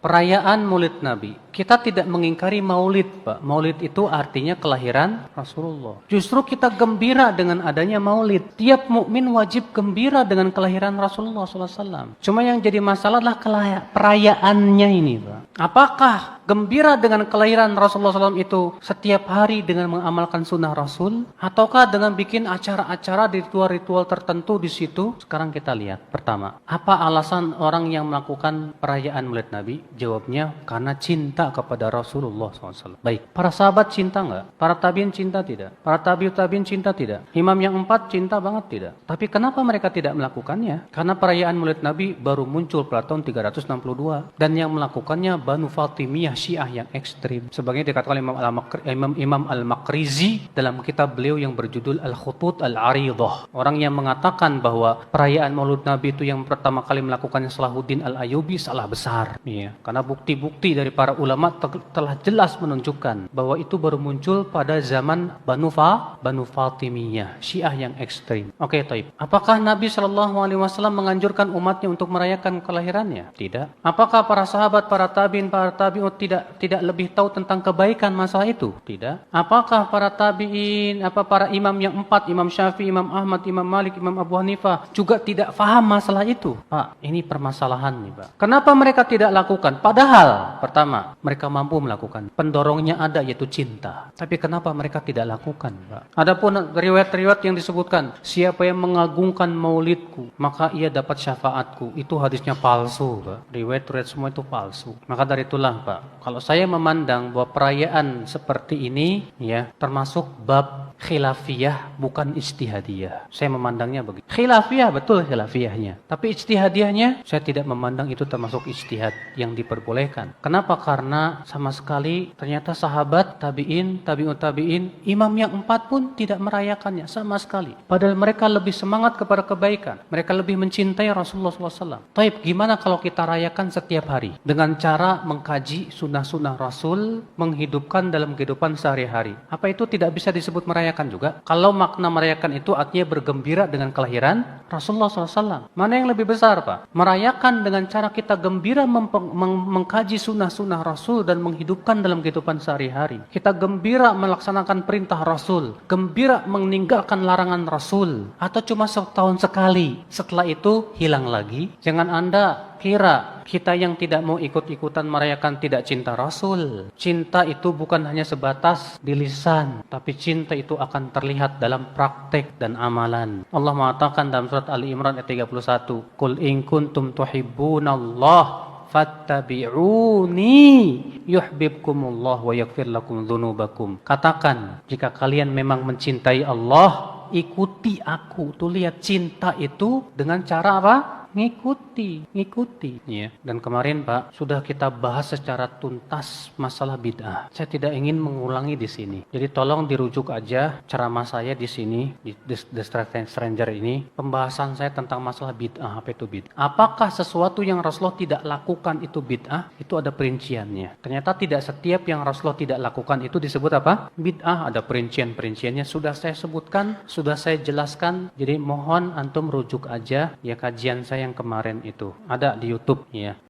Perayaan Maulid Nabi. Kita tidak mengingkari Maulid, Pak. Maulid itu artinya kelahiran Rasulullah. Justru kita gembira dengan adanya Maulid. Tiap mukmin wajib gembira dengan kelahiran Rasulullah SAW. Cuma yang jadi masalah adalah perayaannya ini, Pak. Apakah gembira dengan kelahiran Rasulullah SAW itu setiap hari dengan mengamalkan sunnah Rasul? Ataukah dengan bikin acara-acara di ritual-ritual tertentu di situ? Sekarang kita lihat. Pertama, apa alasan orang yang melakukan perayaan Maulid Nabi? Jawabnya, karena cinta kepada Rasulullah SAW. Baik, para sahabat cinta nggak? Para tabiin cinta tidak? Para tabiin cinta tidak? Imam yang 4 cinta banget tidak? Tapi kenapa mereka tidak melakukannya? Karena perayaan Maulid Nabi baru muncul pada tahun 362. Dan yang melakukannya Banu Fatimiyah Syiah yang ekstrim. Sebagaimana dikatakan Imam Al-Makrizi dalam kitab beliau yang berjudul Al-Khutut Al-Aridah. Orang yang mengatakan bahwa perayaan Maulid Nabi itu yang pertama kali melakukannya Salahuddin Al-Ayyubi salah besar. Iya, karena bukti-bukti dari para ulama telah jelas menunjukkan bahwa itu baru muncul pada zaman Banu Fatimiyah, Syiah yang ekstrim. Oke, taib. Apakah Nabi SAW menganjurkan umatnya untuk merayakan kelahirannya? Tidak. Apakah para sahabat, para tabi'in tidak lebih tahu tentang kebaikan masalah itu? Tidak. Apakah para tabi'in, para imam yang 4, Imam Syafi'i, Imam Ahmad, Imam Malik, Imam Abu Hanifah juga tidak faham masalah itu? Pak, ini permasalahan nih, Pak. Kenapa mereka tidak lakukan? Padahal, pertama, mereka mampu melakukan. Pendorongnya ada, yaitu cinta. Tapi kenapa mereka tidak lakukan, Pak? Adapun riwayat-riwayat yang disebutkan, siapa yang mengagungkan maulidku, maka ia dapat syafaatku. Itu hadisnya palsu, Pak. Riwayat-riwayat semua itu palsu. Maka dari itulah, Pak, kalau saya memandang bahwa perayaan seperti ini, ya, termasuk bab khilafiyah, bukan ijtihadiyah. Saya memandangnya begitu. Khilafiyah, betul khilafiyahnya. Tapi ijtihadiyahnya, saya tidak memandang itu termasuk ijtihad yang diperbolehkan. Kenapa? Karena sama sekali ternyata sahabat, tabi'in, tabi'ut tabi'in, imam yang 4 pun tidak merayakannya sama sekali. Padahal mereka lebih semangat kepada kebaikan. Mereka lebih mencintai Rasulullah SAW. Taib, gimana kalau kita rayakan setiap hari? Dengan cara mengkaji sunnah-sunnah Rasul, menghidupkan dalam kehidupan sehari-hari. Apa itu tidak bisa disebut merayakan juga? Kalau makna merayakan itu artinya bergembira dengan kelahiran Rasulullah SAW. Mana yang lebih besar, Pak? Merayakan dengan cara kita gembira mengkaji sunnah-sunnah Rasul dan menghidupkan dalam kehidupan sehari-hari. Kita gembira melaksanakan perintah Rasul, gembira meninggalkan larangan Rasul, atau cuma setahun sekali, setelah itu hilang lagi. Jangan Anda kira kita yang tidak mau ikut-ikutan merayakan tidak cinta Rasul. Cinta itu bukan hanya sebatas di lisan, tapi cinta itu akan terlihat dalam praktek dan amalan. Allah mengatakan dalam surat Ali Imran ayat 31, "Qul in kuntum tuhibbunallah fattabi'uni yuhibbukumullah wa yaghfir lakum dzunubakum." Katakan, jika kalian memang mencintai Allah, ikuti aku. Tuh lihat, cinta itu dengan cara apa? Ngikuti. Ya. Dan kemarin, Pak, sudah kita bahas secara tuntas masalah bid'ah. Saya tidak ingin mengulangi di sini. Jadi tolong dirujuk aja ceramah saya di sini, di The Stranger ini. Pembahasan saya tentang masalah bid'ah. Apa itu bid'ah? Apakah sesuatu yang Rasulullah tidak lakukan itu bid'ah? Itu ada perinciannya. Ternyata tidak setiap yang Rasulullah tidak lakukan itu disebut apa? Bid'ah. Ada perincian-perinciannya. Sudah saya sebutkan, sudah saya jelaskan. Jadi mohon antum rujuk aja ya kajian saya yang kemarin itu. Ada di YouTube ya.